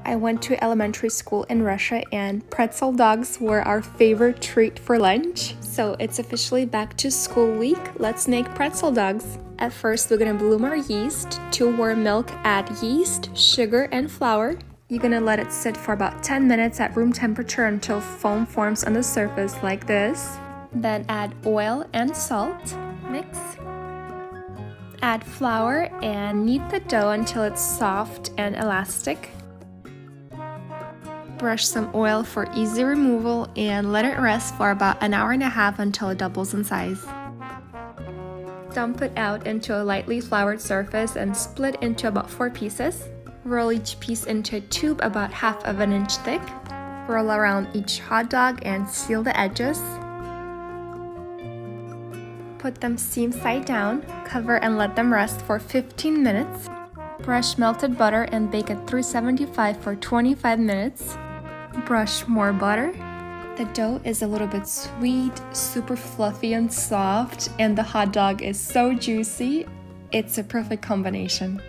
I went to elementary school in Russia and pretzel dogs were our favorite treat for lunch. So it's officially back to school week. Let's make pretzel dogs. At first, we're gonna bloom our yeast. To warm milk, add yeast, sugar, and flour. You're gonna let it sit for about 10 minutes at room temperature until foam forms on the surface like this. Then add oil and salt. Mix. Add flour and knead the dough until it's soft and elastic. Brush some oil for easy removal and let it rest for about an hour and a half until it doubles in size. Dump it out into a lightly floured surface and split into about 4 pieces. Roll each piece into a tube about half of an inch thick. Roll around each hot dog and seal the edges. Put them seam side down, cover and let them rest for 15 minutes. Brush melted butter and bake at 375 for 25 minutes. Brush more butter. The dough is a little bit sweet, super fluffy and soft, and the hot dog is so juicy. It's a perfect combination.